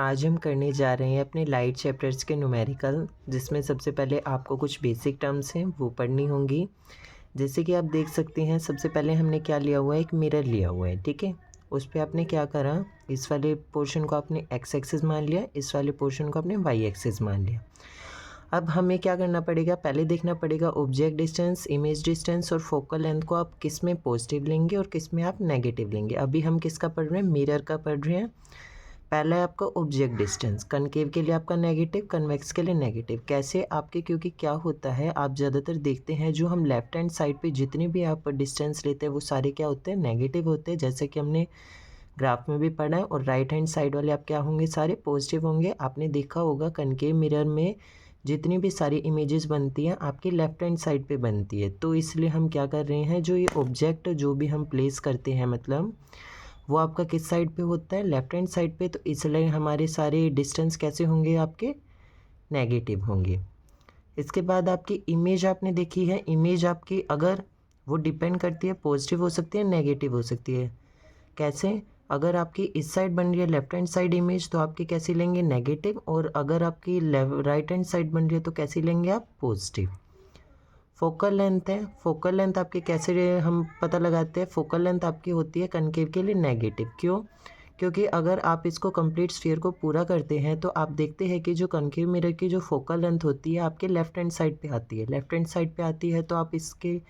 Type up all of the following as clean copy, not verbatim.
आज हम करने जा रहे हैं अपने लाइट चैप्टर्स के न्यूमेरिकल, जिसमें सबसे पहले आपको कुछ बेसिक टर्म्स हैं वो पढ़नी होंगी। जैसे कि आप देख सकते हैं, सबसे पहले हमने क्या लिया हुआ है, एक मिरर लिया हुआ है, ठीक है। उस पर आपने क्या करा, इस वाले पोर्शन को आपने एक्स एक्सिस मान लिया, इस वाले पोर्शन को आपने वाई एक्सिस मान लिया। अब हमें क्या करना पड़ेगा, पहले देखना पड़ेगा ऑब्जेक्ट डिस्टेंस, इमेज डिस्टेंस और फोकल लेंथ को आप किस में पॉजिटिव लेंगे और किस में आप नेगेटिव लेंगे। अभी हम किसका पढ़ रहे हैं, मिरर का पढ़ रहे हैं। पहला है आपका ऑब्जेक्ट डिस्टेंस, कनकेव के लिए आपका नेगेटिव, कन्वेक्स के लिए नेगेटिव। कैसे आपके, क्योंकि क्या होता है, आप ज़्यादातर देखते हैं जो हम लेफ्ट हैंड साइड पे जितने भी आप डिस्टेंस लेते हैं वो सारे क्या होते हैं, नेगेटिव होते हैं, जैसे कि हमने ग्राफ में भी पढ़ा है। और राइट हैंड साइड वाले आप क्या होंगे, सारे पॉजिटिव होंगे। आपने देखा होगा कनकेव मिरर में जितनी भी सारी इमेजेस बनती हैं आपकी लेफ्ट हैंड साइड पे बनती है। तो इसलिए हम क्या कर रहे हैं, जो ये ऑब्जेक्ट जो भी हम प्लेस करते हैं, मतलब वो आपका किस साइड पे होता है, लेफ्ट हैंड साइड पे। तो इसलिए हमारे सारे डिस्टेंस कैसे होंगे, आपके नेगेटिव होंगे। इसके बाद आपकी इमेज आपने देखी है, इमेज आपकी अगर वो डिपेंड करती है, पॉजिटिव हो सकती है, नेगेटिव हो सकती है। कैसे, अगर आपकी इस साइड बन रही है लेफ्ट हैंड साइड इमेज तो आपकी कैसी लेंगे, नेगेटिव। और अगर आपकी राइट हैंड साइड बन रही है तो कैसी लेंगे आप, पॉजिटिव। फोकल लेंथ है, फोकल लेंथ आपकी कैसे हम पता लगाते हैं, फोकल लेंथ आपकी होती है कनकेव के लिए नेगेटिव। क्यों, क्योंकि अगर आप इसको कंप्लीट स्फीयर को पूरा करते हैं तो आप देखते हैं कि जो कनकेव मिरर की जो फोकल लेंथ होती है आपके लेफ्ट हैंड साइड पे आती है, लेफ्ट हैंड साइड पे आती है। तो आप इसके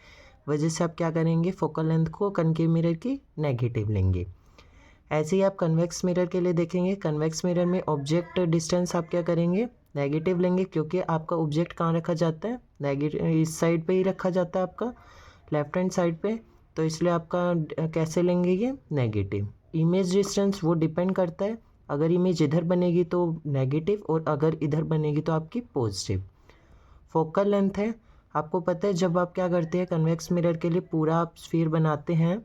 वजह से आप क्या करेंगे, फोकल लेंथ को कनकेव मिरर की नेगेटिव लेंगे। ऐसे ही आप कन्वेक्स मिरर के लिए देखेंगे, कन्वेक्स मिरर में ऑब्जेक्ट डिस्टेंस आप क्या करेंगे, नेगेटिव लेंगे, क्योंकि आपका ऑब्जेक्ट कहाँ रखा जाता है, नेगेटिव इस साइड पे ही रखा जाता है आपका लेफ्ट हैंड साइड पे। तो इसलिए आपका कैसे लेंगे, ये नेगेटिव। इमेज डिस्टेंस वो डिपेंड करता है, अगर इमेज इधर बनेगी तो नेगेटिव और अगर इधर बनेगी तो आपकी पॉजिटिव। फोकल लेंथ है, आपको पता है जब आप क्या करते हैं, कन्वेक्स मिरर के लिए पूरा आप स्फीयर बनाते हैं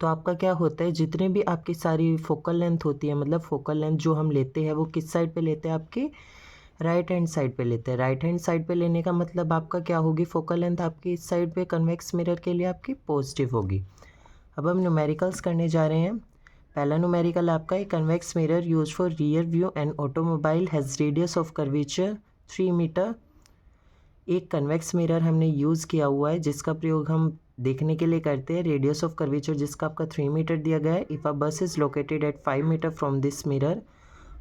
तो आपका क्या होता है, जितने भी आपकी सारी फोकल लेंथ होती है, मतलब फोकल लेंथ जो हम लेते हैं वो किस साइड पे लेते हैं, आपकी राइट हैंड साइड पे लेते हैं। राइट हैंड साइड पे लेने का मतलब आपका क्या होगी, फोकल लेंथ आपकी इस साइड पे कन्वेक्स मिरर के लिए आपकी पॉजिटिव होगी। अब हम न्यूमेरिकल्स करने जा रहे हैं। पहला न्यूमेरिकल आपका है, convex mirror use for rear view and automobile has radius of curvature 3 metre. एक कन्वेक्स मिरर हमने यूज़ किया हुआ है जिसका प्रयोग हम देखने के लिए करते हैं, रेडियस ऑफ कर्वेचर जिसका आपका 3 मीटर दिया गया है। If a bus is located at 5 metre from this mirror,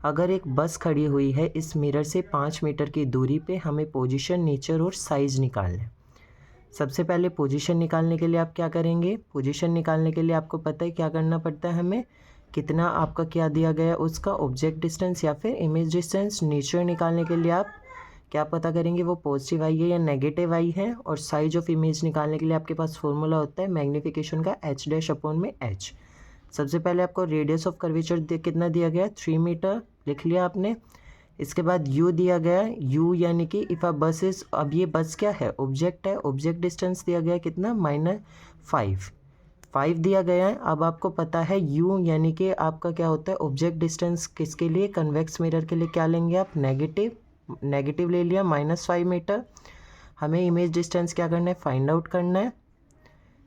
अगर एक बस खड़ी हुई है इस मिरर से 5 मीटर की दूरी पे, हमें पोजीशन, नेचर और साइज़ निकालना है। सबसे पहले पोजीशन निकालने के लिए आप क्या करेंगे, पोजीशन निकालने के लिए आपको पता है क्या करना पड़ता है, हमें कितना आपका क्या दिया गया है, उसका ऑब्जेक्ट डिस्टेंस या फिर इमेज डिस्टेंस। नेचर निकालने के लिए आप क्या पता करेंगे, वो पॉजिटिव आई है या नेगेटिव आई है। और साइज ऑफ इमेज निकालने के लिए आपके पास फॉर्मूला होता है मैग्नीफिकेशन का, एच डैश अपॉन में एच। सबसे पहले आपको रेडियस ऑफ कर्वेचर कितना दिया गया है, 3 मीटर लिख लिया आपने। इसके बाद यू दिया गया है, यू यानी कि इफ़ अ बस इज, अब ये बस क्या है, ऑब्जेक्ट है, ऑब्जेक्ट डिस्टेंस दिया गया है कितना, -5 दिया गया है। अब आपको पता है यू यानी कि आपका क्या होता है, ऑब्जेक्ट डिस्टेंस किसके लिए, कन्वेक्स मिरर के लिए क्या लेंगे आप, नेगेटिव। नेगेटिव ले लिया, -5 मीटर। हमें इमेज डिस्टेंस क्या करना है, फाइंड आउट करना है।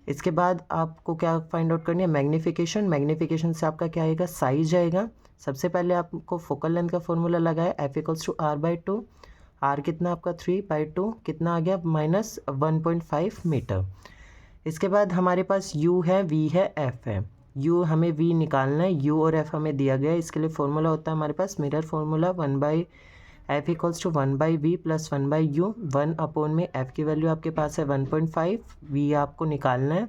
इसके बाद आपको क्या फाइंड आउट करनी है, मैग्नीफिकेशन। मैग्नीफिकेशन से आपका क्या आएगा, साइज आएगा। सबसे पहले आपको फोकल लेंथ का फॉर्मूला लगाया, F=R/2। आर कितना आपका 3/2, कितना आ गया, -1.5 मीटर। इसके बाद हमारे पास U है, V है, F है। U हमें V निकालना है, U और F हमें दिया गया है। इसके लिए फॉर्मूला होता है हमारे पास mirror formula, F=1/V + 1/U। 1 upon में F की वैल्यू आपके पास है 1.5, V आपको निकालना है,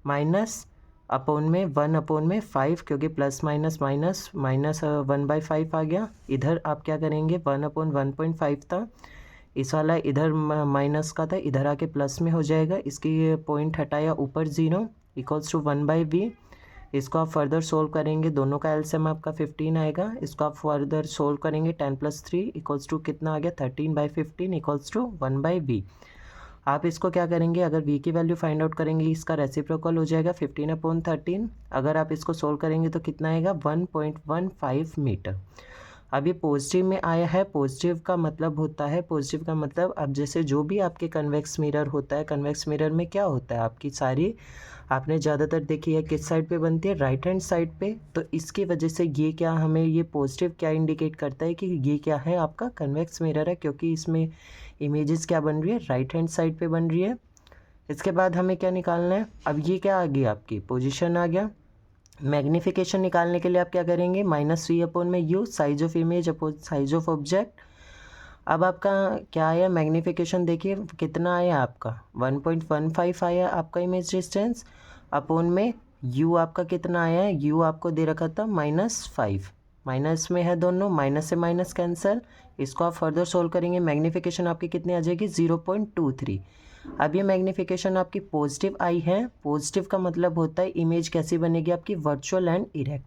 माइनस अपॉन में 1 अपॉन में 5, क्योंकि प्लस माइनस माइनस माइनस 1/5 आ गया। इधर आप क्या करेंगे, 1/1.5 था, इस वाला इधर माइनस का था, इधर आके प्लस में हो जाएगा। इसकी पॉइंट हटाया ऊपर 0 = 1/V। इसको आप फर्दर सोल्व करेंगे, दोनों का एलसीएम आपका 15 आएगा। इसको आप फर्दर सोल्व करेंगे, 10 + 3 = कितना आ गया, 13/15 = 1/V। आप इसको क्या करेंगे, अगर V की वैल्यू फाइंड आउट करेंगे इसका रेसिप्रोकल हो जाएगा 15/13। अगर आप इसको सोल्व करेंगे तो कितना आएगा, 1.15 मीटर। अब ये पॉजिटिव में आया है, पॉजिटिव का मतलब होता है, पॉजिटिव का मतलब अब जैसे जो भी आपके कन्वेक्स मिरर होता है, कन्वेक्स मिरर में क्या होता है, आपकी सारी आपने ज़्यादातर देखी है किस साइड पे बनती है, राइट हैंड साइड पे। तो इसकी वजह से ये क्या हमें ये पॉजिटिव क्या इंडिकेट करता है कि ये क्या है, आपका कन्वेक्स मिरर है, क्योंकि इसमें इमेजेस क्या बन रही है, राइट हैंड साइड पे बन रही है। इसके बाद हमें क्या निकालना है, अब ये क्या आ गया, आपकी पोजीशन आ गया। मैग्नीफिकेशन निकालने के लिए आप क्या करेंगे, -v/u, size of image upon size of object. अब आपका क्या आया, मैग्नीफिकेशन देखिए कितना आया आपका, 1.15 आया आपका इमेज डिस्टेंस, अपॉन में u आपका कितना आया है, u आपको दे रखा था -5, माइनस में है दोनों, माइनस से माइनस कैंसिल। इसको आप फर्दर सोल्व करेंगे, मैग्नीफिकेशन आपकी कितनी आ जाएगी, 0.23। अब ये मैग्नीफिकेशन आपकी पॉजिटिव आई है। पॉजिटिव का मतलब होता है इमेज कैसी बनेगी आपकी, वर्चुअल एंड इरेक्ट।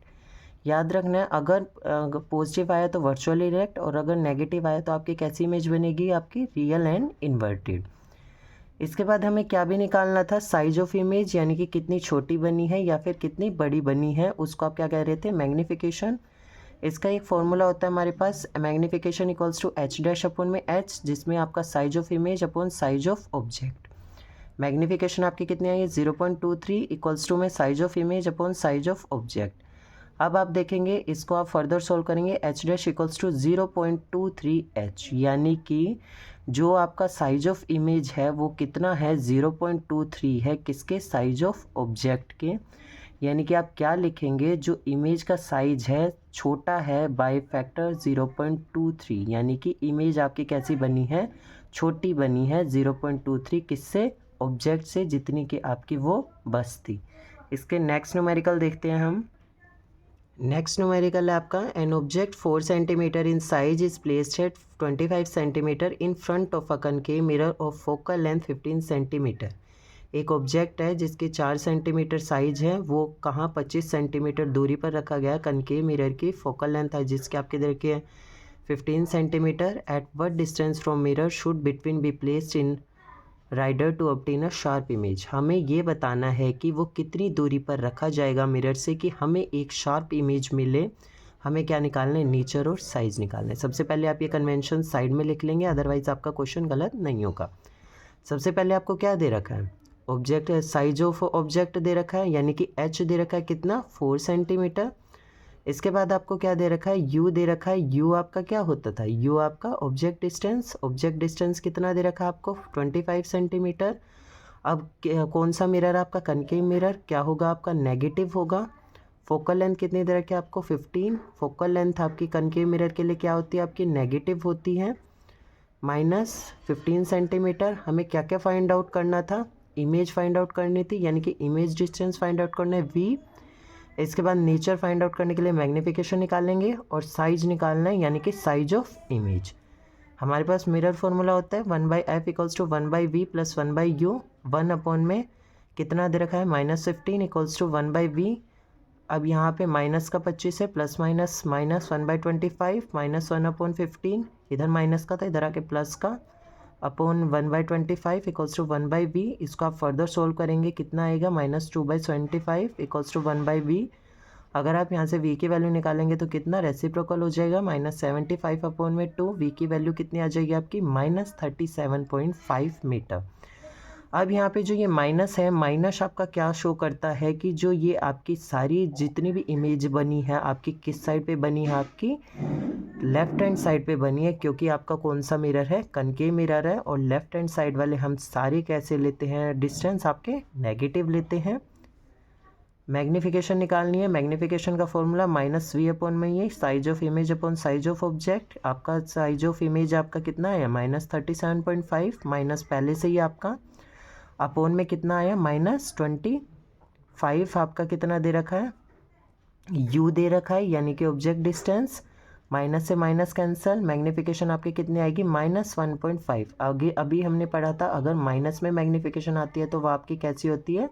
याद रखना है, अगर पॉजिटिव आया तो वर्चुअल इरेक्ट, और अगर नेगेटिव आया तो आपकी कैसी इमेज बनेगी, आपकी रियल एंड इन्वर्टेड। इसके बाद हमें क्या भी निकालना था, साइज ऑफ इमेज, यानी कि कितनी छोटी बनी है या फिर कितनी बड़ी बनी है, उसको आप क्या कह रहे थे, मैग्नीफिकेशन। इसका एक फॉर्मूला होता है हमारे पास, magnification equals to h' upon में h, जिसमें आपका size of image upon size of object. Magnification आपकी कितनी आई है, 0.23 इक्वल्स टू में size of image upon size of object. अब आप देखेंगे इसको आप फर्दर सोल्व करेंगे, h' इक्वल्स टू 0.23h, यानी कि जो आपका साइज ऑफ इमेज है वो कितना है, 0.23 है, किसके, साइज ऑफ ऑब्जेक्ट के। यानी कि आप क्या लिखेंगे, जो इमेज का साइज है छोटा है बाय फैक्टर 0.23, यानी कि इमेज आपकी कैसी बनी है, छोटी बनी है 0.23, किससे, ऑब्जेक्ट से, जितनी कि आपकी वो बस थी। इसके नेक्स्ट न्यूमेरिकल देखते हैं हम। नेक्स्ट न्यूमेरिकल है आपका, an object 4 centimetre in size is placed at 25 centimetre in front of a concave mirror of focal length 15 centimetre. एक ऑब्जेक्ट है जिसके 4 सेंटीमीटर साइज है, वो कहाँ 25 सेंटीमीटर दूरी पर रखा गया है, कनकेव मिरर की फोकल लेंथ है जिसके आपके देखिए 15 centimetre. At what distance from mirror should between be placed in order to obtain a sharp image. हमें ये बताना है कि वो कितनी दूरी पर रखा जाएगा मिरर से कि हमें एक शार्प इमेज मिले। हमें क्या निकालना है, नेचर और साइज निकालना है। सबसे पहले आप ये कन्वेंशन साइड में लिख लेंगे, अदरवाइज आपका क्वेश्चन गलत नहीं होगा। सबसे पहले आपको क्या दे रखा है, object, size of object they रखा है, यानी कि h दे रखा है कितना, 4 सेंटीमीटर। इसके बाद आपको क्या दे रखा है, u दे रखा है। u आपका क्या होता था, u आपका ऑब्जेक्ट डिस्टेंस। ऑब्जेक्ट डिस्टेंस कितना दे रखा है आपको, 25 सेंटीमीटर। अब कौन सा मिरर आपका, कनकेव मिरर, क्या होगा आपका, नेगेटिव होगा। फोकल लेंथ कितनी दे रखी है आपको, 15। फोकल लेंथ आपकी कनकेव मिरर के लिए क्या होती है, आपकी नेगेटिव होती है, -15 सेंटीमीटर। हमें क्या क्या फाइंड आउट करना था, इमेज फाइंड आउट करनी थी, यानी कि इमेज डिस्टेंस फाइंड आउट करना है, v। इसके बाद नेचर फाइंड आउट करने के लिए मैग्नीफिकेशन निकालेंगे, और साइज निकालना है, यानी कि साइज ऑफ इमेज। हमारे पास मिरर फॉर्मूला होता है 1/f equals to 1/v plus 1/u। 1 upon में कितना दे रखा है, -15 इक्वल्स टू 1/v। अब यहाँ पे माइनस का 25 है, प्लस माइनस माइनस 1/25, -1/15, इधर माइनस का था, इधर आके प्लस का, अपॉन 1/25 इक्वल्स टू 1/v। इसको आप फर्दर सोल्व करेंगे, कितना आएगा, -2/25 इक्वल्स टू 1/v। अगर आप यहाँ से v की वैल्यू निकालेंगे तो कितना रेसिप्रोकल हो जाएगा, -75 अपॉन में 2। v की वैल्यू कितनी आ जाएगी आपकी, -37.5 मीटर। अब यहाँ पे जो ये माइनस है, माइनस आपका क्या शो करता है कि जो ये आपकी सारी जितनी भी इमेज बनी है आपकी किस साइड पे बनी है, आपकी लेफ्ट हैंड साइड पे बनी है, क्योंकि आपका कौन सा मिरर है, कनकेव मिरर है। और लेफ्ट हैंड साइड वाले हम सारे कैसे लेते हैं, डिस्टेंस आपके नेगेटिव लेते हैं। मैग्नीफिकेशन निकालनी है, मैग्नीफिकेशन का फॉर्मूला -v अपॉन में ये size of image upon size of object. आपका साइज ऑफ इमेज आपका कितना है, -37.5, माइनस पहले से ही आपका, अपॉन में कितना आया, -25। आपका कितना दे रखा है, u दे रखा है, यानी कि ऑब्जेक्ट डिस्टेंस। माइनस से माइनस कैंसल, मैग्नीफिकेशन आपकी कितनी आएगी, -1.5। आगे अभी हमने पढ़ा था, अगर माइनस में मैग्नीफिकेशन आती है तो वह आपकी कैसी होती है,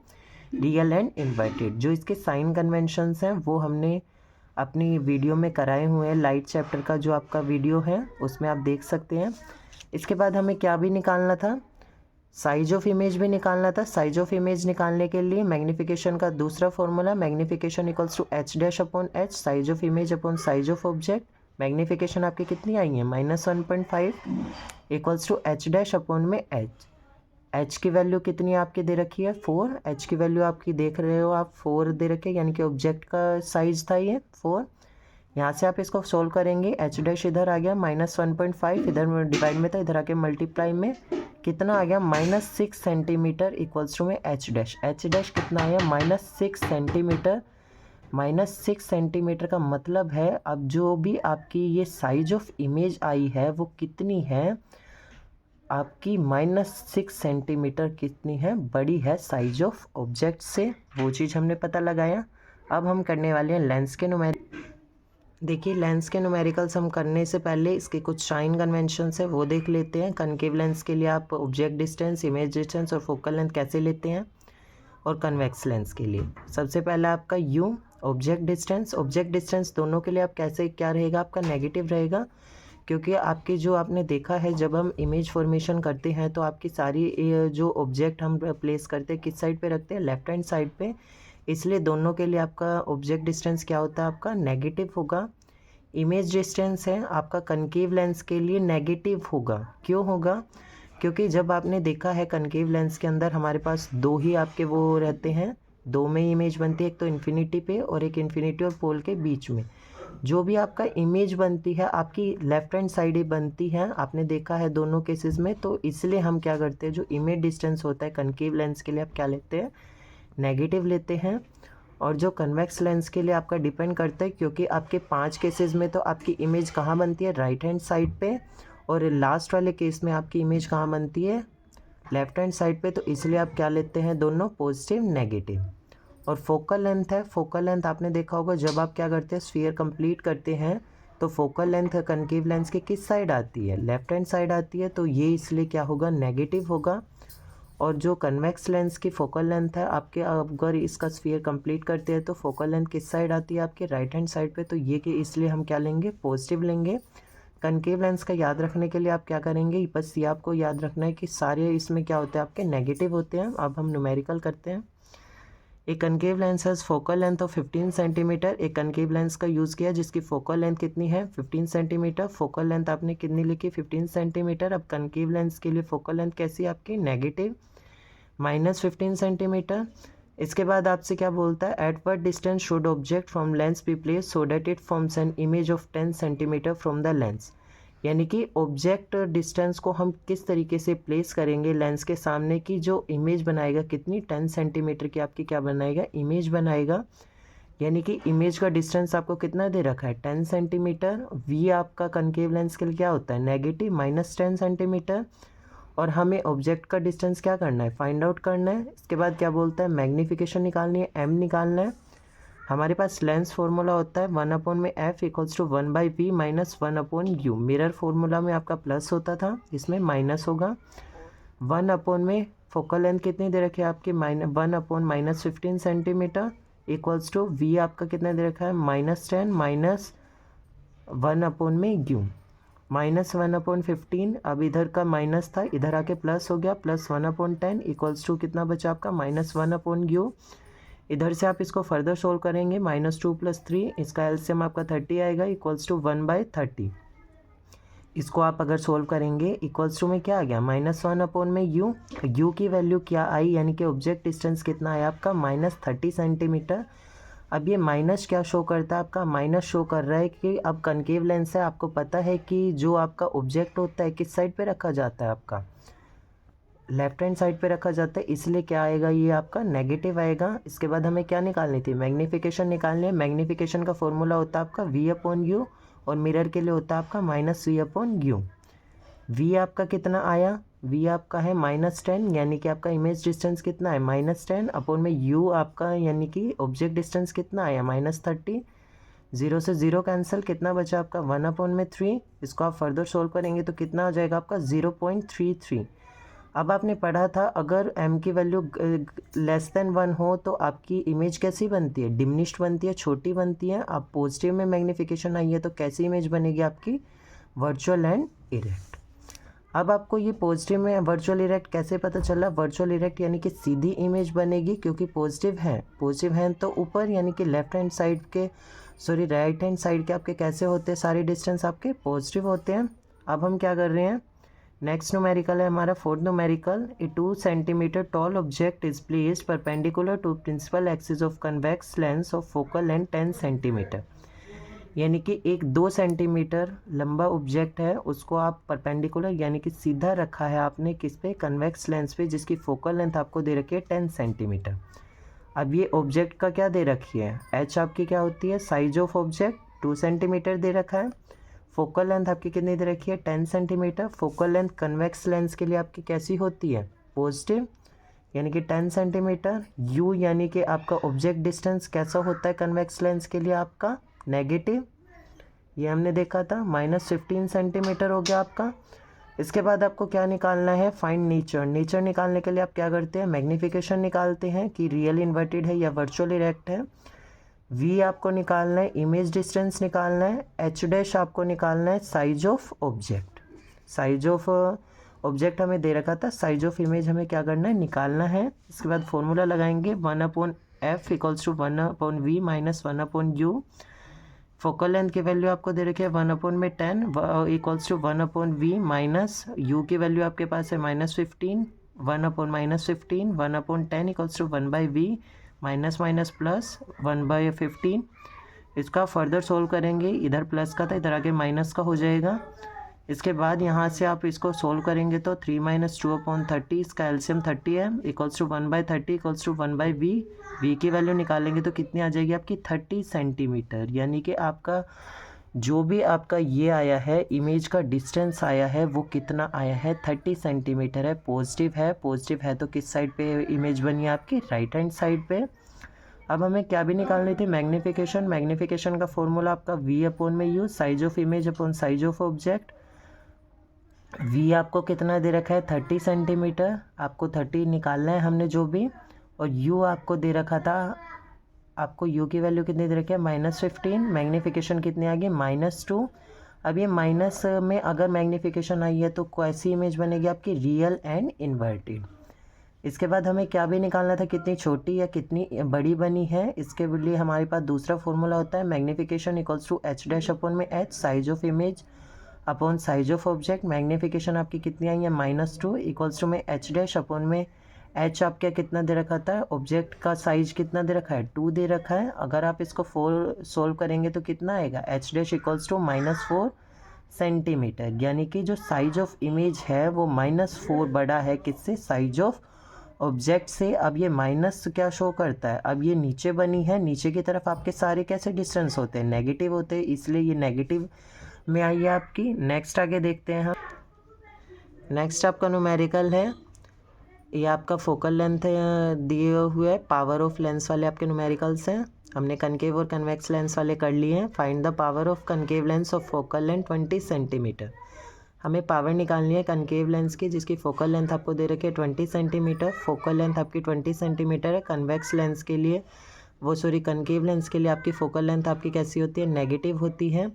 रियल एंड इन्वर्टेड। जो इसके साइन कन्वेंशंस हैं वो हमने अपनी वीडियो में कराए हुए हैं, लाइट चैप्टर का जो आपका वीडियो है उसमें आप देख सकते हैं। इसके बाद हमें क्या भी निकालना था, साइज ऑफ इमेज भी निकालना था। साइज ऑफ इमेज निकालने के लिए मैग्नीफिकेशन का दूसरा formula, magnification equals to h' upon h, size of image upon size of object. Magnification आपकी कितनी आई है, -1.5 इक्वल्स टू h' अपॉन में h। एच की वैल्यू कितनी आपकी दे रखी है 4, एच की वैल्यू आपकी देख रहे हो आप 4 दे रखी है, यानी कि ऑब्जेक्ट का साइज था ये 4। यहाँ से आप इसको सोल्व करेंगे, एच डैश इधर आ गया -1.5, इधर डिवाइड में था, इधर आके मल्टीप्लाई में कितना आ गया -6 सेंटीमीटर इक्वल्स टू में एच डैश कितना आया -6 सेंटीमीटर। -6 सेंटीमीटर का मतलब है अब जो भी आपकी ये साइज ऑफ इमेज आई है वो कितनी है आपकी -6 सेंटीमीटर कितनी है, बड़ी है साइज ऑफ ऑब्जेक्ट से, वो चीज़ हमने पता लगाया। अब हम करने वाले हैं लेंस के देखिए लेंस के न्यूमेरिकल्स हम करने से पहले इसके कुछ साइन कन्वेंशंस है वो देख लेते हैं। कनकेव लेंस के लिए आप ऑब्जेक्ट डिस्टेंस, इमेज डिस्टेंस और फोकल लेंथ कैसे लेते हैं, और कन्वेक्स लेंस के लिए सबसे पहला आपका यू ऑब्जेक्ट डिस्टेंस दोनों के लिए आप कैसे क्या रहेगा आपका नेगेटिव रहेगा, क्योंकि आपकी जो आपने देखा है जब हम इमेज फॉर्मेशन करते हैं तो आपकी सारी जो ऑब्जेक्ट हम प्लेस करते हैं किस साइड पे रखते हैं, लेफ्ट हैंड साइड पे, इसलिए दोनों के लिए आपका ऑब्जेक्ट डिस्टेंस क्या होता है आपका नेगेटिव होगा। इमेज डिस्टेंस है आपका कनकेव लेंस के लिए नेगेटिव होगा, क्यों होगा, क्योंकि जब आपने देखा है कनकेव लेंस के अंदर हमारे पास दो ही आपके वो रहते हैं, दो में इमेज बनती है, एक तो इन्फिनिटी पे और एक इन्फिनिटी और पोल के बीच में। जो भी आपका इमेज बनती है आपकी लेफ्ट हैंड साइड ही बनती है, आपने देखा है दोनों केसेस में, तो इसलिए हम क्या करते हैं जो इमेज डिस्टेंस होता है कनकेव लेंस के लिए आप क्या लेते हैं नेगेटिव लेते हैं। और जो कन्वेक्स लेंस के लिए आपका डिपेंड करता है, क्योंकि आपके 5 केसेस में तो आपकी इमेज कहाँ बनती है राइट हैंड साइड पे, और लास्ट वाले केस में आपकी इमेज कहाँ बनती है लेफ्ट हैंड साइड पे, तो इसलिए आप क्या लेते हैं दोनों पॉजिटिव नेगेटिव। और फोकल लेंथ है, फोकल लेंथ आपने देखा होगा जब आप क्या करते हैं स्फीयर कंप्लीट करते हैं तो फोकल लेंथ कनकेव लेंस के किस साइड आती है लेफ्ट हैंड साइड आती है, तो ये इसलिए क्या होगा नेगेटिव होगा। और जो कन्वेक्स लेंस की फोकल लेंथ है आपके अगर इसका स्फीयर कंप्लीट करते हैं तो फोकल लेंथ किस साइड आती है आपके राइट हैंड साइड पे, तो ये कि इसलिए हम क्या लेंगे पॉजिटिव लेंगे। कनकेव लेंस का याद रखने के लिए आप क्या करेंगे, बस ये आपको याद रखना है कि सारे इसमें क्या होते हैं आपके नेगेटिव होते हैं। अब हम न्यूमेरिकल करते हैं। एक concave lens has focal length of 15 centimetre, एक कनकेव लेंस का यूज़ किया जिसकी फोकल लेंथ कितनी है 15 सेंटीमीटर, फोकल लेंथ आपने कितनी लिखी 15 सेंटीमीटर। अब कनकेव लेंस के लिए फोकल लेंथ कैसी है आपकी नेगेटिव -15 सेंटीमीटर। इसके बाद आपसे क्या बोलता है at what distance should object from lens be place so that it forms an image of 10 centimetre from the lens, यानी कि ऑब्जेक्ट डिस्टेंस को हम किस तरीके से प्लेस करेंगे लेंस के सामने की जो इमेज बनाएगा कितनी 10 सेंटीमीटर की आपकी क्या बनाएगा इमेज बनाएगा, यानी कि इमेज का डिस्टेंस आपको कितना दे रखा है 10 सेंटीमीटर। वी आपका कनकेव लेंस के लिए क्या होता है नेगेटिव -10 सेंटीमीटर, और हमें ऑब्जेक्ट का डिस्टेंस क्या करना है फाइंड आउट करना है। इसके बाद क्या बोलता है मैग्नीफिकेशन निकालनी है, एम निकालना है। हमारे पास लेंस फार्मूला होता है 1/f = 1/v - 1/u। Mirror formula में आपका प्लस होता था, इसमें माइनस होगा। 1 में फोकल लेंथ कितनी दे रखी है आपकी 1/-15 सेंटीमीटर इक्वल्स टू वी आपका कितना दे रखा है -10 - 1 में u -1/15। अब इधर का माइनस था इधर आके प्लस हो गया +1/10 इक्वल्स टू कितना बचा आपका -1/u। इधर से आप इसको फर्दर सोल्व करेंगे -2 + 3, इसका एलसीएम आपका 30 आएगा इक्वल्स टू 1/30। इसको आप अगर सोल्व करेंगे इक्वल्स टू में क्या आ गया -1 में u की वैल्यू क्या आई, यानी कि ऑब्जेक्ट डिस्टेंस कितना आया आपका -30 सेंटीमीटर। अब ये माइनस क्या शो करता है आपका माइनस शो कर रहा है कि अब कनकेव लेंस है, आपको पता है कि जो आपका ऑब्जेक्ट होता है किस साइड पे रखा जाता है आपका लेफ्ट हैंड साइड पे रखा जाता है, इसलिए क्या आएगा ये आपका नेगेटिव आएगा। इसके बाद हमें क्या निकालनी थी मैग्नीफिकेशन निकालनी है। मैग्नीफिकेशन का फॉर्मूला होता है आपका v/u और मिरर के लिए होता है आपका -v/u। v आपका कितना आया v आपका है -10, यानी कि आपका इमेज डिस्टेंस कितना है -10 अपॉन में u आपका यानी कि ऑब्जेक्ट डिस्टेंस कितना आया -30। 0 से 0 कैंसिल, कितना बचा आपका 1/3। इसको आप फर्दर सोल्व करेंगे तो कितना आ जाएगा आपका 0.33। अब आपने पढ़ा था अगर m की वैल्यू <1 हो तो आपकी इमेज कैसी बनती है डिमिनिश्ड बनती है, छोटी बनती है। अब पॉजिटिव में मैग्नीफिकेशन आई है तो कैसी इमेज बनेगी आपकी वर्चुअल एंड इरेक्ट। अब आपको ये पॉजिटिव में वर्चुअल इरेक्ट कैसे पता चला, वर्चुअल इरेक्ट यानी कि सीधी इमेज बनेगी क्योंकि पॉजिटिव है तो ऊपर यानी कि लेफ्ट हैंड साइड के राइट हैंड साइड के आपके कैसे होते हैं सारे डिस्टेंस आपके पॉजिटिव होते हैं। अब हम क्या कर रहे हैं नेक्स्ट न्यूमेरिकल है हमारा fourth numerical, a 2 centimetre tall object is placed perpendicular to principal axis of convex lens of focal length 10 centimetre. यानी कि एक 2 सेंटीमीटर लंबा ऑब्जेक्ट है, उसको आप परपेंडिकुलर यानी कि सीधा रखा है आपने किस पे, कन्वेक्स लेंस पे, जिसकी फोकल लेंथ आपको दे रखी है 10 सेंटीमीटर। अब ये ऑब्जेक्ट का क्या दे रखी है, एच आपकी क्या होती है, साइज ऑफ ऑब्जेक्ट 2 सेंटीमीटर दे रखा है, फोकल लेंथ आपकी कितनी दे रखी है 10 centimetre. Focal length convex lens के लिए आपकी कैसी होती है, पॉजिटिव, यानी कि 10 सेंटीमीटर। यू यानी कि आपका ऑब्जेक्ट डिस्टेंस कैसा होता है कन्वेक्स लेंस के लिए आपका, नेगेटिव, ये हमने देखा था, -15 सेंटीमीटर हो गया आपका। इसके बाद आपको क्या निकालना है, फाइंड नेचर। नेचर निकालने के लिए आप क्या करते हैं, मैग्नीफिकेशन निकालते हैं कि रियल इन्वर्टेड है या वर्चुअल इरेक्ट है। वी आपको निकालना है, इमेज डिस्टेंस निकालना है, एच डैश आपको निकालना है, size of object. Size of object हमें दे रखा था, साइज ऑफ इमेज हमें क्या करना है, निकालना है। इसके बाद फॉर्मूला लगाएंगे 1/f equals to 1/v minus 1/u। Focal length की वैल्यू आपको दे रखी है 1/10 equals to 1/v minus U की वैल्यू आपके पास है -15, 1/-15 1/10 equals to 1/v minus minus plus 1/15। इसका फर्दर सोल्व करेंगे, इधर प्लस का था इधर आगे माइनस का हो जाएगा। इसके बाद यहाँ से आप इसको सोल्व करेंगे तो 3 - 2/30, इसका एलसीएम 30 है, equals to 1/30 equals to 1/v। v की वैल्यू निकालेंगे तो कितनी आ जाएगी आपकी 30 सेंटीमीटर। यानी कि आपका जो भी आपका ये आया है इमेज का डिस्टेंस आया है वो कितना आया है, 30 सेंटीमीटर है। पॉजिटिव है, पॉजिटिव है तो किस साइड पे इमेज बनी है आपकी, राइट हैंड साइड पे। अब हमें क्या भी निकालनी थी, मैग्नीफिकेशन। मैग्नीफिकेशन का फॉर्मूला आपका v/u, size of image upon size of object. v आपको कितना दे रखा है 30 सेंटीमीटर, आपको 30 निकालना है हमने जो भी, और u आपको दे रखा था, आपको u की वैल्यू कितनी दे रखी है -15, मैग्नीफिकेशन कितनी आ गई -2। अब ये माइनस में अगर मैग्नीफिकेशन आई है तो कैसी इमेज बनेगी आपकी, रियल एंड इन्वर्टेड। इसके बाद हमें क्या भी निकालना था, कितनी छोटी या कितनी बड़ी बनी है। इसके लिए हमारे पास दूसरा फॉर्मूला होता है magnification equals to h dash upon में h, size of image upon size of object. Magnification आपकी कितनी आई है -2 इक्वल्स टू में h डैश अपॉन में h आपका कितना दे रखा था, ऑब्जेक्ट का साइज कितना दे रखा है 2 दे रखा है। अगर आप इसको सोल्व करेंगे तो कितना आएगा, h dash equals to -4 centimetre. यानी कि जो साइज ऑफ इमेज है वो -4 बड़ा है किससे, साइज ऑफ ऑब्जेक्ट से। अब ये माइनस क्या शो करता है, अब ये नीचे बनी है, नीचे की तरफ आपके सारे कैसे डिस्टेंस होते हैं, नेगेटिव होते हैं, इसलिए ये नेगेटिव में आई है आपकी। नेक्स्ट आगे देखते हैं हम। नेक्स्ट आपका न्यूमेरिकल है, ये आपका फोकल लेंथ दिए हुए है, पावर ऑफ लेंस वाले आपके न्यूमेरिकल्स हैं। हमने कनकेव और कन्वेक्स लेंस वाले कर लिए हैं। Find the power of concave lens of focal length 20 centimetre. हमें पावर निकालनी है कनकेव लेंस की जिसकी फोकल लेंथ आपको दे रखी है 20 सेंटीमीटर। फोकल लेंथ आपकी 20 सेंटीमीटर है। कन्वेक्स लेंस के लिए कनकेव लेंस के लिए आपकी फोकल लेंथ आपकी कैसी होती है, नेगेटिव होती है।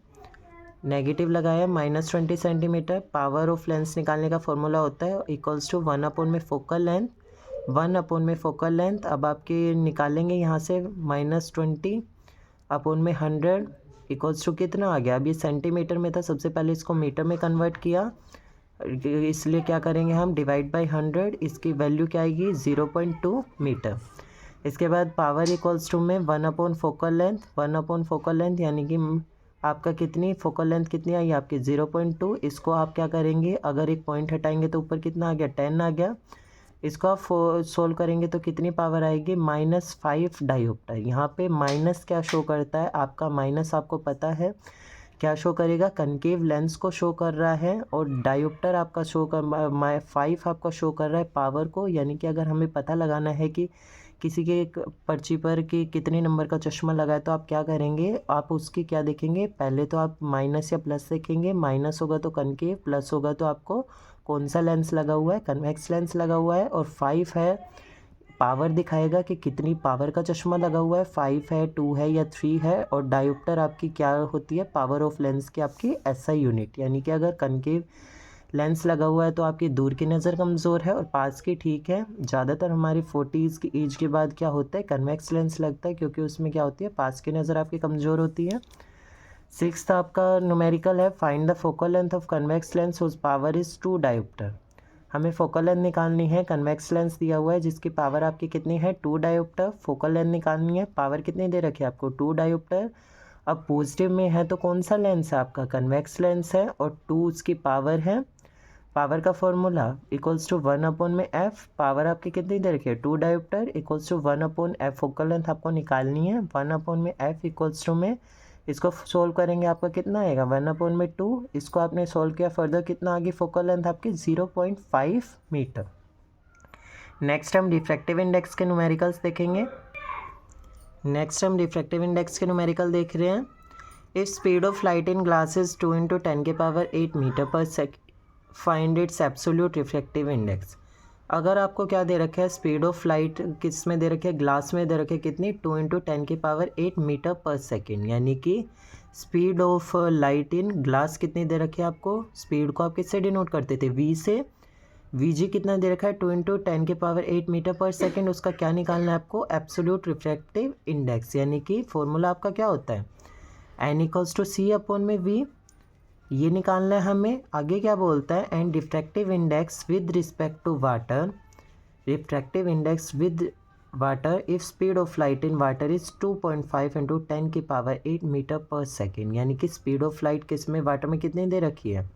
नेगेटिव लगाया -20 सेंटीमीटर। पावर ऑफ लेंस निकालने का फॉर्मूला होता है इक्वल्स टू 1/में फोकल लेंथ, 1/में फोकल लेंथ। अब आपके निकालेंगे यहाँ से -20/100 इक्वल्स टू कितना आ गया, अब ये सेंटीमीटर में था, सबसे पहले इसको मीटर में कन्वर्ट किया, इसलिए क्या करेंगे हम डिवाइड बाय 100, इसकी वैल्यू क्या आएगी 0.2 मीटर। इसके बाद पावर इक्वल्स टू में 1/फोकल लेंथ, 1/फोकल लेंथ यानी कि आपका कितनी फोकल लेंथ कितनी आई आपकी 0.2। इसको आप क्या करेंगे, अगर एक पॉइंट हटाएंगे तो ऊपर कितना आ गया 10 आ गया। इसको आप सोल्व करेंगे तो कितनी पावर आएगी -5 डायोप्टर। यहाँ पे माइनस क्या शो करता है आपका, माइनस आपको पता है क्या शो करेगा, कनकेव लेंस को शो कर रहा है, और डायोप्टर आपका शो कर 5 आपका शो कर रहा है पावर को। यानी कि अगर हमें पता लगाना है कि किसी के पर्ची पर कि कितने नंबर का चश्मा लगा है तो आप क्या करेंगे, आप उसकी क्या देखेंगे, पहले तो आप माइनस या प्लस देखेंगे। माइनस होगा तो कनकेव, प्लस होगा तो आपको कौन सा लेंस लगा हुआ है, कन्वेक्स लेंस लगा हुआ है। और 5 है, पावर दिखाएगा कि कितनी पावर का चश्मा लगा हुआ है, 5 है, 2 है या 3 है। और डायोप्टर आपकी क्या होती है, पावर ऑफ लेंस की आपकी SI यूनिट। यानी कि अगर कनकेव लेंस लगा हुआ है तो आपकी दूर की नज़र कमज़ोर है और पास की ठीक है। ज़्यादातर हमारी 40s की एज के बाद क्या होता है, कन्वेक्स लेंस लगता है, क्योंकि उसमें क्या होती है पास की नज़र आपकी कमज़ोर होती है। सिक्स्थ आपका न्यूमेरिकल है, find the focal length of convex lens whose power is 2 dioptre. हमें फोकल लेंथ निकालनी है, कन्वेक्स लेंस दिया हुआ है जिसकी पावर आपकी कितनी है 2 डायोप्टर। फोकल लेंथ निकालनी है, पावर कितनी दे रखी है आपको 2 डायोप्टर। अब पॉजिटिव में है तो कौन सा लेंस है आपका कन्वेक्स लेंस है और 2 उसकी पावर है। पावर का formula equals to 1/f, power आपकी कितनी दे रखी है 2 dioptre equals to 1/f। Focal length आपको निकालनी है, 1/f इक्वल्स टू में इसको सोल्व करेंगे आपका कितना आएगा 1/2। इसको आपने सोल्व किया फर्दर कितना आ गई फोकल लेंथ आपकी 0.5 मीटर। नेक्स्ट हम रिफ्रैक्टिव इंडेक्स के न्यूमेरिकल्स देखेंगे। देख रहे हैं। If speed of light in glass is 2 × 10⁸ metre per second, find its absolute refractive index. अगर आपको क्या दे रखा है स्पीड ऑफ लाइट किस में दे रखे है ग्लास में दे रखे कितनी 2 × 10⁸ मीटर पर सेकेंड, यानी कि speed of light in glass कितनी दे रखी है आपको। स्पीड को आप किससे डिनोट करते थे v से। vg कितना दे रखा है 2 × 10⁸ मीटर पर सेकेंड। उसका क्या निकालना है आपको एब्सोल्यूट रिफ्रैक्टिव इंडेक्स, यानी कि फॉर्मूला आपका क्या होता है n = c/v। ये निकालना है हमें। आगे क्या बोलता है and refractive index with respect to water, if speed of light in water is 2.5 × 10⁸ metre per second, यानी कि स्पीड ऑफ लाइट किस में वाटर में कितनी दे रखी है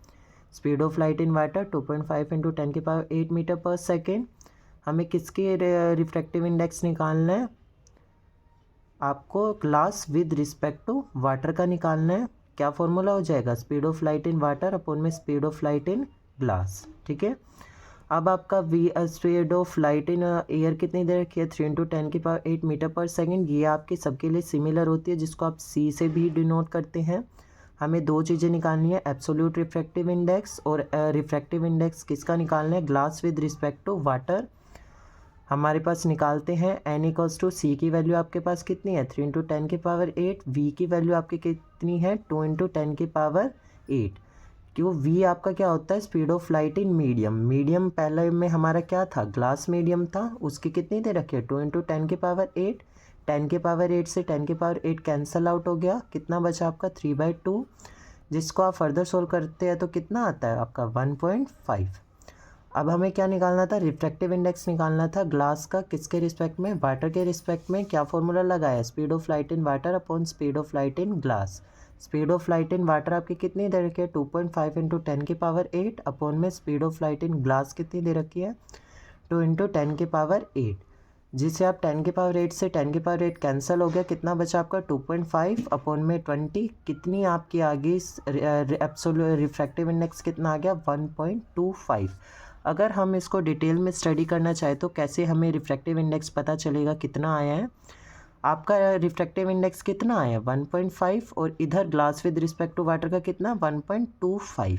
speed of light in water 2.5 × 10⁸ metre per second. हमें किसकी रिफ्रैक्टिव इंडेक्स निकालना है आपको glass with respect to water का निकालना है। क्या फॉर्मूला हो जाएगा speed of light in water upon में speed of light in glass. ठीक है, अब आपका speed of light in air कितनी दे रखी है 3 × 10⁸ मीटर पर सेकेंड। ये आपकी सबके लिए सिमिलर होती है जिसको आप सी से भी डिनोट करते हैं। हमें दो चीज़ें निकालनी है एब्सोल्यूट रिफ्रैक्टिव इंडेक्स और रिफ्रैक्टिव इंडेक्स किसका निकालना है glass with respect to water. हमारे पास निकालते हैं n = c की वैल्यू आपके पास कितनी है 3 × 10⁸, v की वैल्यू आपकी कितनी है 2 × 10⁸। क्यों v आपका क्या होता है speed of light in medium पहले में हमारा क्या था ग्लास मीडियम था, उसकी कितनी दे रखी है 2 × 10⁸। 10⁸ से 10⁸ कैंसल आउट हो गया, कितना बचा आपका 3/2, जिसको आप फर्दर सोल्व करते हैं तो कितना आता है आपका 1.5। अब हमें क्या निकालना था रिफ्रैक्टिव इंडेक्स निकालना था ग्लास का किसके रिस्पेक्ट में वाटर के रिस्पेक्ट में। क्या फॉर्मूला लगाया speed of light in water upon speed of light in glass. Speed of light in water आपकी कितनी दे रखी है 2.5 × 10⁸ अपॉन में speed of light in glass कितनी दे रखी है 2 × 10⁸, जिसे आप 10⁸ से 10⁸ कैंसिल हो गया, कितना बचा आपका 2.5 अपॉन में 20, कितनी आपकी आ गई एब्सोल्यूट रिफ्रैक्टिव इंडेक्स कितना आ गया 1.25। अगर हम इसको डिटेल में स्टडी करना चाहें तो कैसे हमें रिफ्रैक्टिव इंडेक्स पता चलेगा कितना आया है आपका रिफ्रैक्टिव इंडेक्स कितना आया 1.5 और इधर glass with respect to water का कितना 1.25।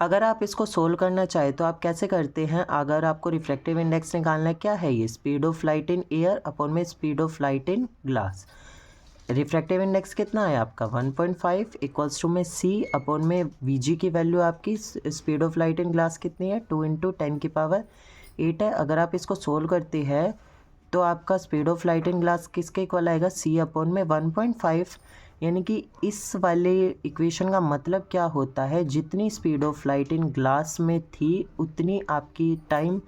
अगर आप इसको सोल्व करना चाहें तो आप कैसे करते हैं, अगर आपको रिफ्रैक्टिव इंडेक्स निकालना है क्या है ये speed of light in air upon में speed of light in glass. Refractive index कितना है आपका 1.5 इक्वल्स टू में c अपॉन में vg की वैल्यू आपकी speed of light in glass कितनी है 2 × 10⁸ है। अगर आप इसको सोल्व करते हैं तो आपका speed of light in glass किसके इक्वल आएगा c अपॉन में 1.5, यानी कि इस वाले इक्वेशन का मतलब क्या होता है जितनी speed of light in glass में थी उतनी आपकी टाइम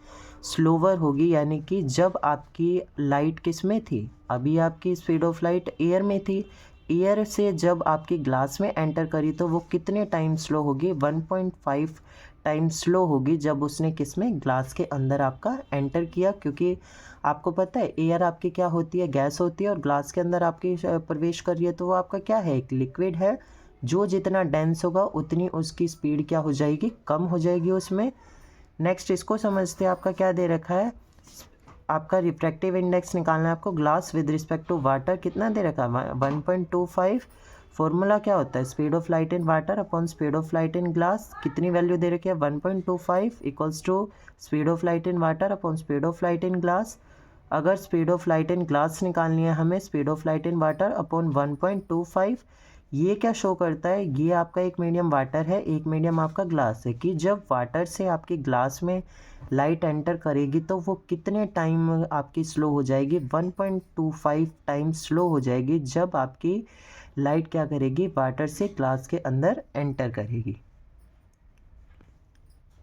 स्लोवर होगी, यानी कि जब आपकी लाइट किस में थी अभी आपकी स्पीड ऑफ लाइट एयर में थी, एयर से जब आपकी ग्लास में एंटर करी तो वो कितने टाइम स्लो होगी 1.5 टाइम स्लो होगी जब उसने किस में ग्लास के अंदर आपका एंटर किया। क्योंकि आपको पता है एयर आपकी क्या होती है गैस होती है और ग्लास के अंदर आपकी प्रवेश कर रही है तो वो आपका क्या है एक लिक्विड है, जो जितना डेंस होगा उतनी उसकी स्पीड क्या हो जाएगी कम हो जाएगी उसमें। नेक्स्ट इसको समझते हैं आपका क्या दे रखा है आपका रिफ्रैक्टिव इंडेक्स निकालना है आपको glass with respect to water कितना दे रखा है 1.25। फॉर्मूला क्या होता है speed of light in water upon speed of light in glass, कितनी वैल्यू दे रखी है 1.25 equals to speed of light in water upon speed of light in glass. अगर speed of light in glass निकालनी है हमें speed of light in water upon 1.25, ये क्या शो करता है ये आपका एक मीडियम वाटर है एक मीडियम आपका ग्लास है कि जब वाटर से आपकी ग्लास में लाइट एंटर करेगी तो वो कितने टाइम आपकी स्लो हो जाएगी 1.25 टाइम स्लो हो जाएगी जब आपकी लाइट क्या करेगी, वाटर से ग्लास के अंदर एंटर करेगी।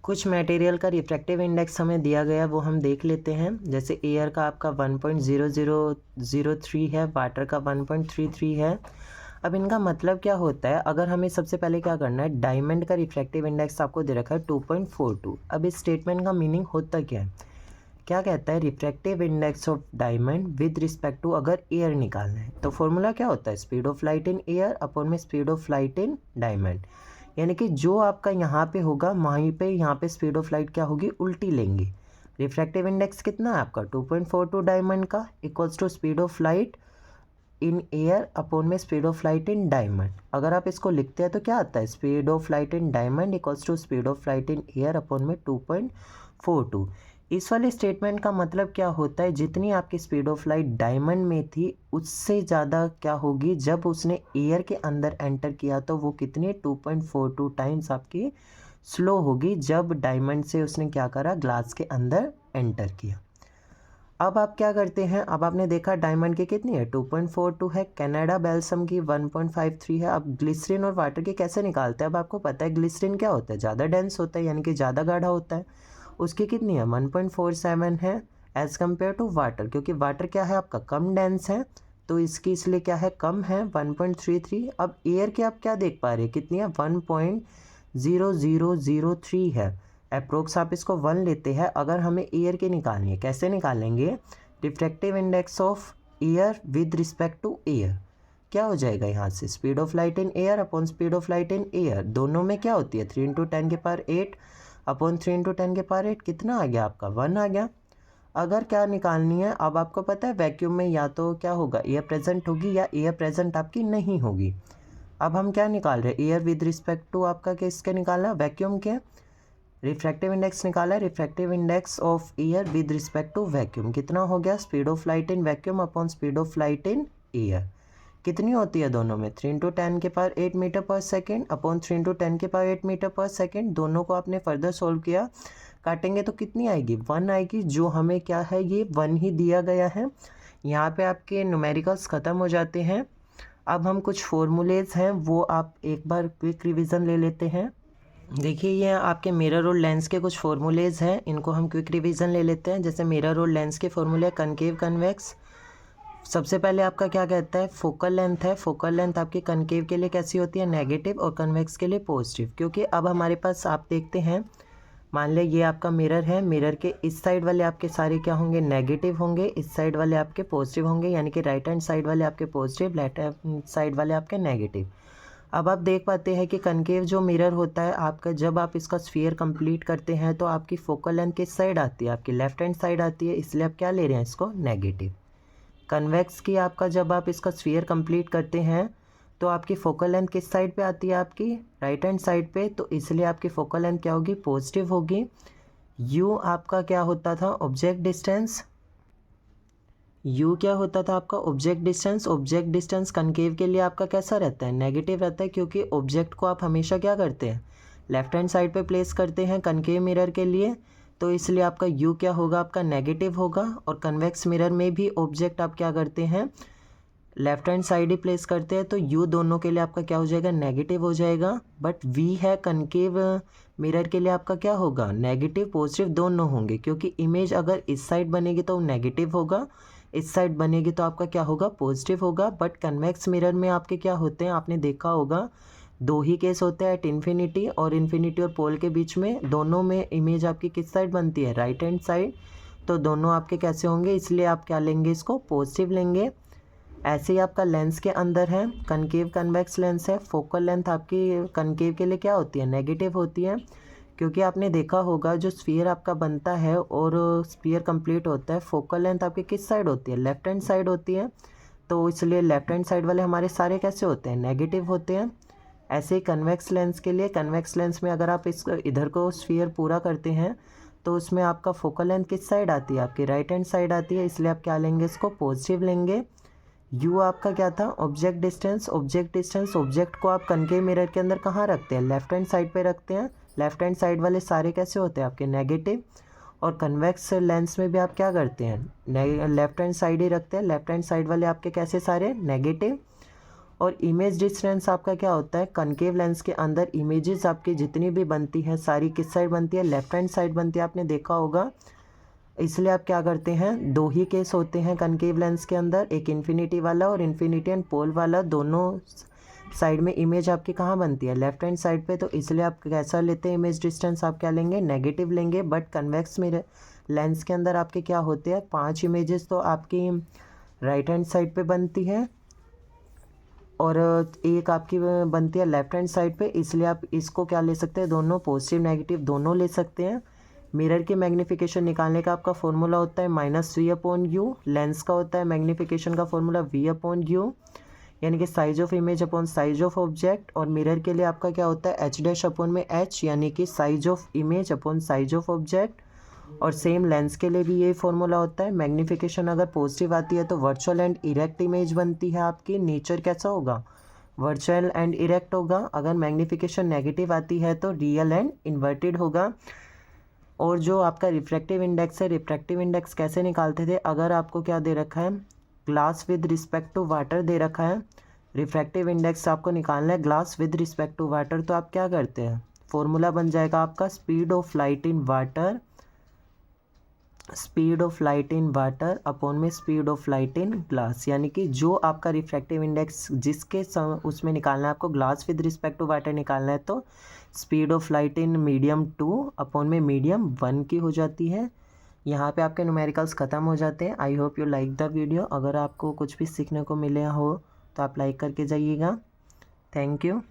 कुछ मटेरियल का रिफ्रैक्टिव इंडेक्स हमें दिया गया वो हम देख लेते हैं। जैसे एयर का आपका 1.0003 है, वाटर का 1.33 है। अब इनका मतलब क्या होता है, अगर हमें सबसे पहले क्या करना है, डायमंड का रिफ्रैक्टिव इंडेक्स आपको दे रखा है 2.42। अब इस स्टेटमेंट का मीनिंग होता क्या है, क्या कहता है, refractive index of diamond with respect to अगर एयर निकालना है तो फॉर्मूला क्या होता है, speed of light in air upon में speed of light in diamond. यानी कि जो आपका यहाँ पे होगा वहीं पे यहाँ पे स्पीड ऑफ लाइट क्या होगी, उल्टी लेंगे। रिफ्रैक्टिव इंडेक्स कितना है आपका 2.42 डायमंड का equals to speed of light in air upon में speed of light in diamond. अगर आप इसको लिखते हैं तो क्या आता है, speed of light in diamond equals to speed of light in air upon में 2.42। इस वाले स्टेटमेंट का मतलब क्या होता है, जितनी आपकी स्पीड ऑफ लाइट डायमंड में थी उससे ज़्यादा क्या होगी जब उसने एयर के अंदर एंटर किया तो वो कितनी 2.42 टाइम्स आपकी स्लो होगी जब डायमंड से उसने क्या करा, ग्लास के अंदर एंटर किया। अब आप क्या करते हैं, अब आपने देखा डायमंड की कितनी है 2.42 है, कनाडा बेल्सम की 1.53 है। अब ग्लिसरीन और वाटर की कैसे निकालते हैं, अब आपको पता है ग्लिसरीन क्या होता है, ज़्यादा डेंस होता है यानी कि ज़्यादा गाढ़ा होता है। उसकी कितनी है 1.47 है एज़ कम्पेयर टू वाटर, क्योंकि वाटर क्या है आपका कम डेंस है तो इसकी इसलिए क्या है कम है 1.33। अब एयर के आप क्या देख पा रहे हैं कितनी है 1.0003 है, अप्रोक्स आप इसको 1 लेते हैं। अगर हमें एयर की निकालनी है, कैसे निकालेंगे, refractive index of air with respect to air क्या हो जाएगा, यहाँ से speed of light in air upon speed of light in air, दोनों में क्या होती है 3 × 10⁸ अपॉन 3 × 10⁸ कितना आ गया आपका 1 आ गया। अगर क्या निकालनी है, अब आपको पता है वैक्यूम में या तो क्या होगा एयर प्रेजेंट होगी या एयर प्रेजेंट आपकी नहीं होगी। अब हम क्या निकाल रहे हैं, एयर विद रिस्पेक्ट टू आपका किसके निकालना, वैक्यूम के। रिफ्रैक्टिव इंडेक्स निकाला है, refractive index of air with respect to vacuum कितना हो गया, speed of light in vacuum upon speed of light in air कितनी होती है दोनों में 3 × 10⁸ metre per second upon 3 × 10⁸ metre per second. दोनों को आपने फर्दर सोल्व किया, काटेंगे तो कितनी आएगी 1 आएगी, जो हमें क्या है ये 1 ही दिया गया है। यहाँ पे आपके न्यूमेरिकल्स ख़त्म हो जाते हैं। अब हम कुछ फॉर्मूलेज हैं वो आप एक बार क्विक रिवीजन ले लेते हैं। देखिए ये आपके मिरर और लेंस के कुछ फॉर्मूलेज हैं, इनको हम क्विक रिवीजन ले लेते हैं। जैसे मिरर और लेंस के फॉर्मूले कनकेव कन्वेक्स, सबसे पहले आपका क्या कहता है फोकल लेंथ है, फोकल लेंथ आपकी कनकेव के लिए कैसी होती है नेगेटिव और कन्वेक्स के लिए पॉजिटिव। क्योंकि अब हमारे पास आप देखते हैं, मान ले ये आपका मिरर है, मिरर के इस साइड वाले आपके सारे क्या होंगे नेगेटिव होंगे, इस साइड वाले आपके पॉजिटिव होंगे, यानी कि राइट हैंड साइड वाले आपके पॉजिटिव, लेफ्ट हैंड साइड वाले आपके नेगेटिव। अब आप देख पाते हैं कि कनकेव जो मिरर होता है आपका, जब आप इसका स्फीयर कंप्लीट करते हैं तो आपकी फोकल लेंथ किस साइड आती है, आपकी लेफ्ट हैंड साइड आती है, इसलिए आप क्या ले रहे हैं इसको नेगेटिव। कन्वेक्स की आपका जब आप इसका स्फीयर कंप्लीट करते हैं तो आपकी फोकल लेंथ किस साइड पे आती है, आपकी राइट हैंड साइड पे, तो इसलिए आपकी फोकल लेंथ क्या होगी पॉजिटिव होगी। यू आपका क्या होता था ऑब्जेक्ट डिस्टेंस, यू क्या होता था आपका object distance. Object distance concave के लिए आपका कैसा रहता है नेगेटिव रहता है, क्योंकि ऑब्जेक्ट को आप हमेशा क्या करते हैं लेफ्ट हैंड साइड पे प्लेस करते हैं कनकेव मिरर के लिए, तो इसलिए आपका यू क्या होगा आपका नेगेटिव होगा। और कन्वेक्स मिरर में भी ऑब्जेक्ट आप क्या करते हैं लेफ्ट हैंड साइड ही प्लेस करते हैं, तो यू दोनों के लिए आपका क्या हो जाएगा नेगेटिव हो जाएगा। बट वी है कनकेव मिरर के लिए आपका क्या होगा नेगेटिव पॉजिटिव दोनों होंगे, क्योंकि इमेज अगर इस साइड बनेगी तो नेगेटिव होगा, इस साइड बनेगी तो आपका क्या होगा पॉजिटिव होगा। बट कन्वेक्स मिरर में आपके क्या होते हैं, आपने देखा होगा 2 ही केस होते हैं, एट इन्फिनिटी और इन्फिनिटी और पोल के बीच में, दोनों में इमेज आपकी किस साइड बनती है राइट हैंड साइड, तो दोनों आपके कैसे होंगे, इसलिए आप क्या लेंगे इसको पॉजिटिव लेंगे। ऐसे ही आपका लेंस के अंदर है कनकेव कन्वेक्स लेंस है, फोकल लेंथ आपकी कनकेव के लिए क्या होती है नेगेटिव होती है, क्योंकि आपने देखा होगा जो स्फीयर आपका बनता है और स्फीयर कंप्लीट होता है फोकल लेंथ आपकी किस साइड होती है लेफ्ट हैंड साइड होती है, तो इसलिए लेफ्ट हैंड साइड वाले हमारे सारे कैसे होते हैं नेगेटिव होते हैं। ऐसे ही कन्वेक्स लेंस के लिए, कन्वेक्स लेंस में अगर आप इस इधर को स्फीयर पूरा करते हैं तो उसमें आपका फोकल लेंथ किस साइड आती है आपकी राइट हैंड साइड आती है, इसलिए आप क्या लेंगे इसको पॉजिटिव लेंगे। यू आपका क्या था object distance, object distance object को आप कनकेव मिरर के अंदर कहाँ रखते हैं लेफ्ट हैंड साइड पे रखते हैं, लेफ्ट हैंड साइड वाले सारे कैसे होते हैं आपके नेगेटिव। और कन्वेक्स लेंस में भी आप क्या करते हैं लेफ्ट हैंड साइड ही रखते हैं, लेफ्ट हैंड साइड वाले आपके कैसे सारे नेगेटिव। और इमेज डिस्टेंस आपका क्या होता है, कनकेव लेंस के अंदर इमेजेस आपकी जितनी भी बनती हैं सारी किस साइड बनती है, लेफ्ट हैंड साइड बनती है, आपने देखा होगा। इसलिए आप क्या करते हैं, दो ही केस होते हैं कनकेव लेंस के अंदर, एक इन्फिनिटी वाला और इन्फिनिटी एंड पोल वाला। दोनों साइड में इमेज आपकी कहाँ बनती है, लेफ्ट हैंड साइड पे। तो इसलिए आप कैसा लेते हैं इमेज डिस्टेंस, आप क्या लेंगे, नेगेटिव लेंगे। बट कन्वेक्स में लेंस के अंदर आपके क्या होते हैं, 5 इमेजेस तो आपकी राइट हैंड साइड पे बनती है और एक आपकी बनती है लेफ्ट हैंड साइड पे। इसलिए आप इसको क्या ले सकते हैं, दोनों पॉजिटिव नेगेटिव दोनों ले सकते हैं। मिरर की मैग्नीफिकेशन निकालने का आपका फॉर्मूला होता है -v/u। लेंस का होता है मैग्नीफिकेशन का फॉर्मूला v/u, यानी कि size of image upon size of object. और मिरर के लिए आपका क्या होता है h' यानी कि size of image upon size of object. और सेम लेंस के लिए भी यही फॉर्मूला होता है। मैग्नीफिकेशन अगर पॉजिटिव आती है तो वर्चुअल एंड इरेक्ट इमेज बनती है आपकी। नेचर कैसा होगा, वर्चुअल एंड इरेक्ट होगा। अगर मैग्नीफिकेशन नेगेटिव आती है तो रियल एंड इन्वर्टेड होगा। और जो आपका रिफ्रैक्टिव इंडेक्स है, रिफ्रैक्टिव इंडेक्स कैसे निकालते थे, अगर आपको क्या दे रखा है, glass with respect to water दे रखा है, रिफ्रैक्टिव इंडेक्स आपको निकालना है glass with respect to water. तो आप क्या करते हैं, फॉर्मूला बन जाएगा आपका speed of light in water, speed of light in water upon में speed of light in glass. यानी कि जो आपका रिफ्रैक्टिव इंडेक्स जिसके उसमें निकालना है आपको, glass with respect to water निकालना है तो speed of light in medium 2 upon में मीडियम 1 की हो जाती है। यहाँ पे आपके न्यूमेरिकल्स ख़त्म हो जाते हैं। I hope you like the video. अगर आपको कुछ भी सीखने को मिले हो तो आप लाइक करके जाइएगा। Thank you.